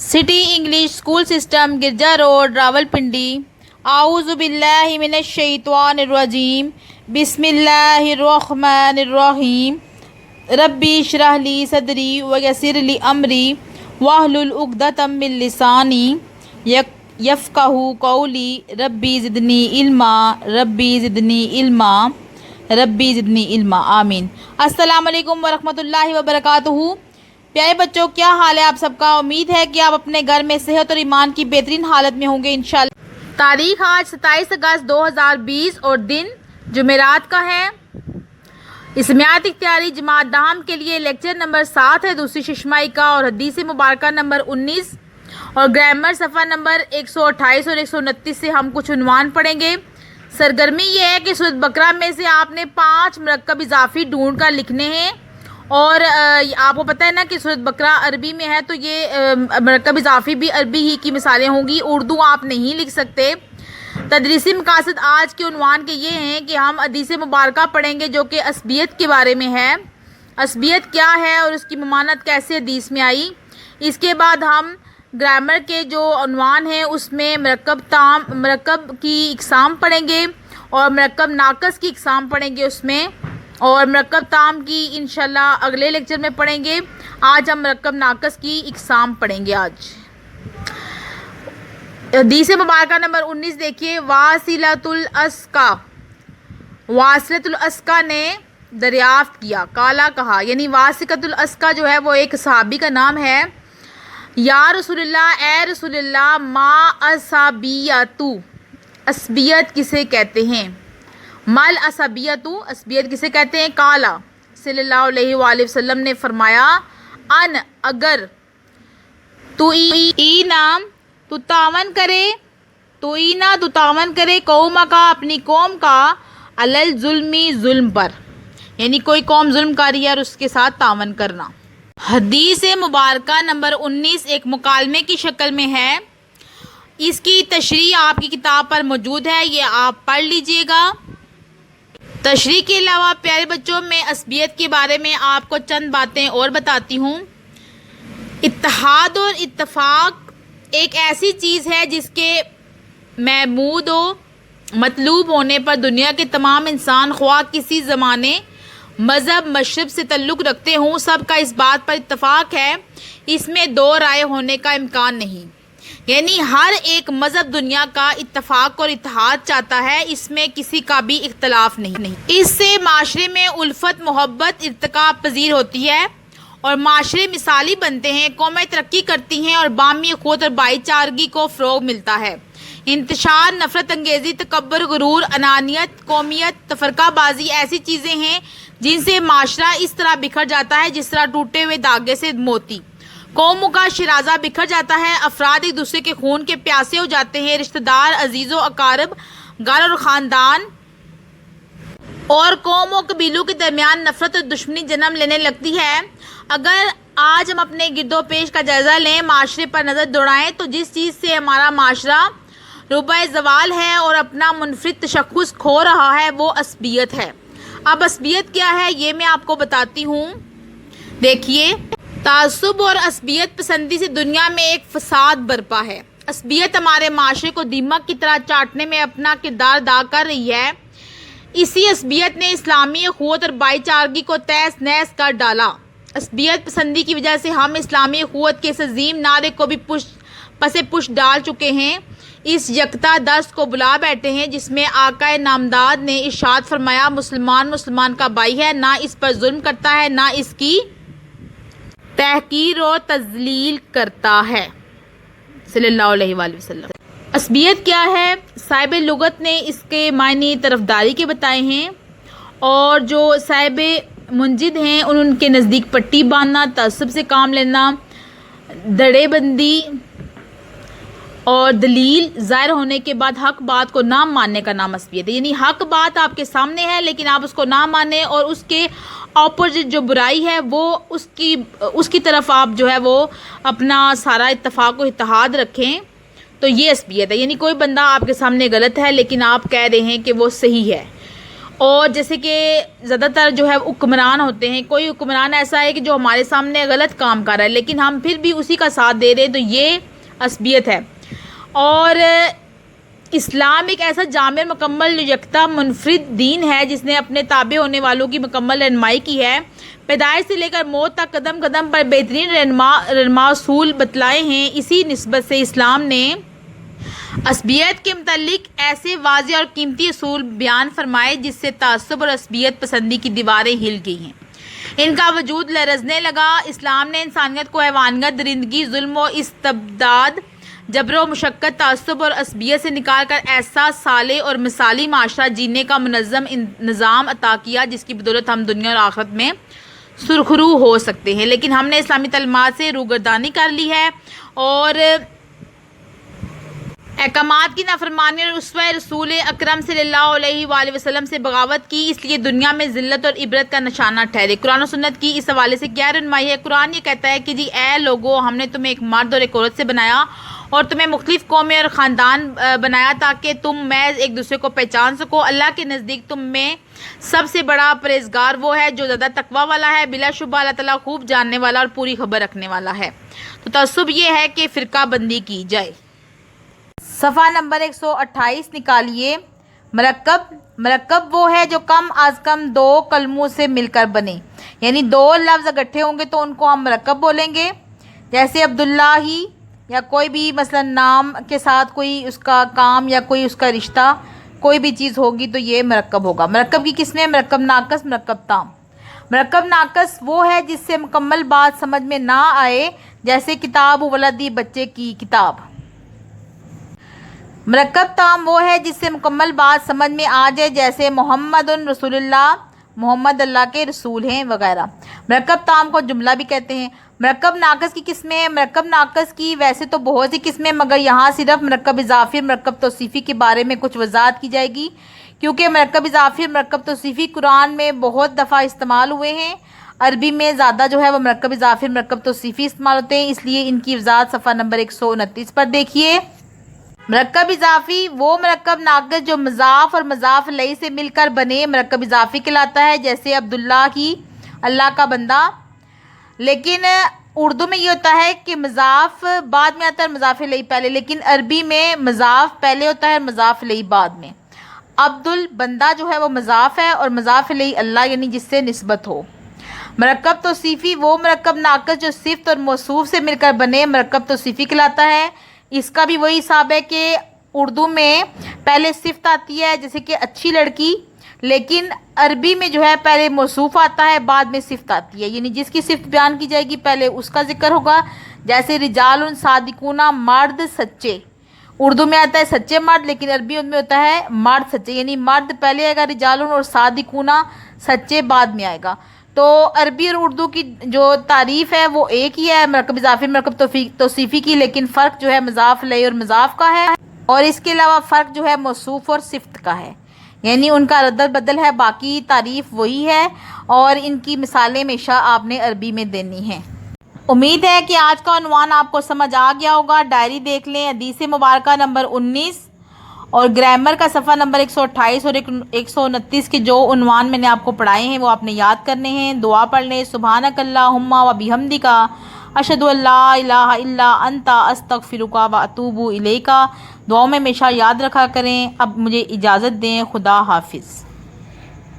City English school system Girja road Rawalpindi. आऊज़ु बिल्लाहि मिनश शैतानिर्रजीम बिस्मिल्लाहिर्रहमानिर्रहीम। रब्बी इश्रह ली सदरी व यस्सिर ली अमरी वहलुल उक़दतम मिन लिसानी यफ़क़हू क़ौली। रब्बी ज़िदनी इल्मा रब्बी ज़िदनी इल्मा रब्बी ज़िदनी इल्मा। आमीन। अस्सलामु अलैकुम वरहमतुल्लाहि वबरकातुहू। प्यारे बच्चों, क्या हाल है आप सबका। उम्मीद है कि आप अपने घर में सेहत और ईमान की बेहतरीन हालत में होंगे इंशाअल्लाह। तारीख आज 27 अगस्त 2020 और दिन जुमेरात का है। इसमियात इख्तियारी जमात दाहम के लिए लेक्चर नंबर 7 है, दूसरी शिशमाई का, और हदीस मुबारका नंबर 19 और ग्रामर सफ़ा नंबर 128 और 129 से हम कुछ उन्वान पढ़ेंगे। सरगर्मी ये है कि सूरत बकरा में से आपने 5 मरकब इजाफी ढूंढ कर लिखने हैं। और आपको पता है ना कि सूरत बकरा अरबी में है, तो ये मरकब इजाफी भी अरबी ही की मिसालें होंगी, उर्दू आप नहीं लिख सकते। तदरीसी मकासद आज के उन्वान के ये हैं कि हम हदीस मुबारका पढ़ेंगे जो कि असबियत के बारे में है। असबियत क्या है और उसकी ममानत कैसे हदीस में आई। इसके बाद हम ग्रामर के जो उन्वान हैं उसमें मरकब की इकसाम पढ़ेंगे और मरकब नाकस की इकसाम पढ़ेंगे उसमें, और मरकब ताम की इंशाल्लाह अगले लेक्चर में पढ़ेंगे। आज हम मरकब नाकस की इकसाम पढ़ेंगे। आज हदीस मुबारका नंबर 19 देखिए। वासिलतुल अस्का ने दरियाफ्त किया, काला कहा, यानी वासिलतुल अस्का जो है वो एक सहाबी का नाम है। या रसूलुल्लाह, ए रसूलुल्लाह, मा असबियतु, असबियत किसे कहते हैं। मल असबियतु, असबियत किसे कहते हैं। काला सल्लल्लाहु अलैहि वसल्लम ने फरमाया, अन अगर तु नाम तु तावन करे कौमा का, अपनी कौम का, अलल जुल्मी, जुल्म पर, यानी कोई कौम जुल्म कर रही है और उसके साथ तावन करना। हदीस मुबारका नंबर 19 एक मुकालमे की शक्ल में है। इसकी तशरीह आपकी किताब पर मौजूद है, ये आप पढ़ लीजिएगा। तशरीह के अलावा प्यारे बच्चों, मैं असबियत के बारे में आपको चंद बातें और बताती हूँ। इत्तेहाद और इत्तफाक एक ऐसी चीज़ है जिसके महमूद व मतलूब होने पर दुनिया के तमाम इंसान, ख्वाह किसी ज़माने, मज़हब, मशरब से तल्लुक़ रखते हों, सब का इस बात पर इत्तफाक है, इसमें दो राय होने का इम्कान नहीं। यानी हर एक मज़हब दुनिया का इत्तफाक और इत्तेहाद चाहता है, इसमें किसी का भी इख्तलाफ नहीं। इससे माशरे में उल्फत, मोहब्बत, इर्तिका पजीर होती है और माशरे मिसाली बनते हैं, कौमें तरक्की करती हैं और बामी अखुवत और भाईचारगी को फ़रोग़ मिलता है। इंतशार, नफ़रत अंगेज़ी, तकब्बुर, गुरूर, अनानियत, कौमियत, तफरकाबाजी ऐसी चीज़ें हैं जिनसे माशरा इस तरह बिखर जाता है जिस तरह टूटे हुए धागे से मोती। कौमों का शिराजा बिखर जाता है, अफराद एक दूसरे के खून के प्यासे हो जाते हैं, रिश्तेदार, अजीज़ों, अकारब, घर और ख़ानदान और कौमों कबीलों के दरमियान नफ़रत और दुश्मनी जन्म लेने लगती है। अगर आज हम अपने गिरदो पेश का जायज़ा लें, माशरे पर नज़र दौड़ाएँ, तो जिस चीज़ से हमारा माशरा रुबाए ज़वाल है और अपना मुनफरिद तशख़्ख़ुस खो रहा है, वो असबियत है। अब असबियत क्या है ये मैं आपको बताती हूँ। देखिए, तासुब और असबियत पसंदी से दुनिया में एक फसाद बरपा है। असबियत हमारे माशरे को दीमक की तरह चाटने में अपना किरदार अदा कर रही है। इसी असबियत ने इस्लामी अखुवत और भाईचारगी को तहस नहस कर डाला। असबियत पसंदी की वजह से हम इस्लामी अखुवत के इस अजीम नारे को भी पसे पुश डाल चुके हैं। इस यकता दर्स को बुला बैठे हैं जिसमें आकाए नामदाद ने इरशाद फरमाया, मुसलमान का भाई है, ना इस पर जुल्म करता है, ना इसकी तहकीर और तजलील करता है, सल्लल्लाहु अलैहि वसल्लम। असबियत क्या है, साहिब लुगत ने इसके मायने तरफदारी के बताए हैं, और जो साहिब मुंजिद हैं उनके नज़दीक पट्टी बांधना, तअस्सुब से काम लेना, धड़ेबंदी और दलील ज़ाहिर होने के बाद हक बात को ना मानने का नाम असबियत है। यानी हक बात आपके सामने है लेकिन आप उसको ना माने और उसके ऑपोजिट जो बुराई है वो उसकी तरफ आप जो है वो अपना सारा इत्तफाक व इत्तेहाद रखें, तो ये असबियत है। यानी कोई बंदा आपके सामने गलत है लेकिन आप कह रहे हैं कि वो सही है। اور جیسے کہ زیادہ تر جو ہے حکمران ہوتے ہیں، کوئی حکمران ایسا ہے کہ جو ہمارے سامنے غلط کام کر رہا ہے لیکن ہم پھر بھی اسی کا ساتھ دے رہے ہیں، تو یہ عصبیت ہے۔ اور اسلام ایک ایسا جامع، مکمل، یکتا، منفرد دین ہے جس نے اپنے تابع ہونے والوں کی مکمل رہنمائی کی ہے۔ پیدائش سے لے کر موت تک قدم قدم پر بہترین رہنما اصول بتلائے ہیں۔ اسی نسبت سے اسلام نے عصبیت کے متعلق ایسے واضح اور قیمتی اصول بیان فرمائے جس سے تعصب اور عصبیت پسندی کی دیواریں ہل گئی ہیں، ان کا وجود لرزنے لگا۔ اسلام نے انسانیت کو حیوانیت، درندگی، ظلم و استبداد، جبر و مشقت، تعصب اور عصبیت سے نکال کر ایسا صالح اور مثالی معاشرہ جینے کا منظم نظام عطا کیا جس کی بدولت ہم دنیا اور آخرت میں سرخرو ہو سکتے ہیں۔ لیکن ہم نے اسلامی تعلیمات سے روگردانی کر لی ہے اور احکامات کی نافرمانی اور اسوہ رسول اکرم صلی اللہ علیہ وآلہ وسلم سے بغاوت کی، اس لیے دنیا میں ذلت اور عبرت کا نشانہ ٹھہرے۔ قرآن و سنت کی اس حوالے سے کیا رہنمائی ہے؟ قرآن یہ کہتا ہے کہ جی اے لوگو، ہم نے تمہیں ایک مرد اور ایک عورت سے بنایا اور تمہیں مختلف قومیں اور خاندان بنایا تاکہ تم محض ایک دوسرے کو پہچان سکو۔ اللہ کے نزدیک تم میں سب سے بڑا پرہیزگار وہ ہے جو زیادہ تقویٰ والا ہے، بلا شبہ اللہ تعالیٰ خوب جاننے والا اور پوری خبر رکھنے والا ہے۔ تو تعصب یہ ہے کہ فرقہ بندی کی جائے۔ صفحہ نمبر 128 نکالیے۔ مرکب وہ ہے جو کم از کم دو کلموں سے مل کر بنے، یعنی دو لفظ اکٹھے ہوں گے تو ان کو ہم مرکب بولیں گے۔ جیسے عبداللہ ہی، یا کوئی بھی مثلا نام کے ساتھ کوئی اس کا کام یا کوئی اس کا رشتہ، کوئی بھی چیز ہوگی تو یہ مرکب ہوگا۔ مرکب کی قسمیں: مرکب ناقص، مرکب تام۔ مرکب ناقص وہ ہے جس سے مکمل بات سمجھ میں نہ آئے، جیسے کتاب ولدی، بچے کی کتاب۔ مرکب تام وہ ہے جس سے مکمل بات سمجھ میں آ جائے، جیسے محمد رسول اللہ، محمد اللہ کے رسول ہیں وغیرہ۔ مرکب تام کو جملہ بھی کہتے ہیں۔ مرکب ناقص کی قسمیں: مرکب ناقص کی ویسے تو بہت سی قسمیں، مگر یہاں صرف مرکب اضافی اور مرکب توصیفی کے بارے میں کچھ وضاحت کی جائے گی، کیونکہ مرکب اضافی اور مرکب توصیفی قرآن میں بہت دفعہ استعمال ہوئے ہیں۔ عربی میں زیادہ جو ہے وہ مرکب اضافی اور مرکب توصیفی استعمال ہوتے ہیں، اس لیے ان کی وضاحت صفحہ نمبر 129 پر دیکھیے۔ مرکب اضافی وہ مرکب ناقص جو مضاف اور مضاف الیہ سے مل کر بنے، مرکب اضافی کہلاتا ہے، جیسے عبداللہ ہی، اللہ کا بندہ۔ لیکن اردو میں یہ ہوتا ہے کہ مضاف بعد میں آتا ہے اور مضاف الیہ پہلے، لیکن عربی میں مضاف پہلے ہوتا ہے اور مضاف الیہ بعد میں۔ بندہ جو ہے وہ مضاف ہے اور مضاف الیہ اللہ، یعنی جس سے نسبت ہو۔ مرکب توصیفی وہ مرکب ناقص جو صفت اور موصوف سے مل کر بنے، مرکب توصیفی کہلاتا ہے۔ اس کا بھی وہی حساب ہے کہ اردو میں پہلے صفت آتی ہے، جیسے کہ اچھی لڑکی، لیکن عربی میں جو ہے پہلے موصوف آتا ہے، بعد میں صفت آتی ہے، یعنی جس کی صفت بیان کی جائے گی پہلے اس کا ذکر ہوگا۔ جیسے رجال صادقون، مرد سچے، اردو میں آتا ہے سچے مرد، لیکن عربی میں ہوتا ہے مرد سچے، یعنی مرد پہلے آئے گا رجال اور صادقون سچے بعد میں آئے گا۔ تو عربی اور اردو کی جو تعریف ہے وہ ایک ہی ہے، مرکب اضافی مرکب توصیفی کی، لیکن فرق جو ہے مضاف الیہ اور مضاف کا ہے، اور اس کے علاوہ فرق جو ہے موصوف اور صفت کا ہے، یعنی ان کا ردل بدل ہے، باقی تعریف وہی ہے، اور ان کی مثالیں ہمیشہ آپ نے عربی میں دینی ہیں۔ امید ہے کہ آج کا عنوان آپ کو سمجھ آ گیا ہوگا۔ ڈائری دیکھ لیں، حدیث مبارکہ نمبر 19 اور گرامر کا صفحہ نمبر 128 اور 129 کے جو عنوان میں نے آپ کو پڑھائے ہیں وہ آپ نے یاد کرنے ہیں۔ دعا پڑھ لیں۔ سبحانک اللہم و بحمدک، اشہد ان لا الہ الا انت، استغفرک و اتوب الیک۔ دعاؤں میں ہمیشہ یاد رکھا کریں۔ اب مجھے اجازت دیں، خدا حافظ۔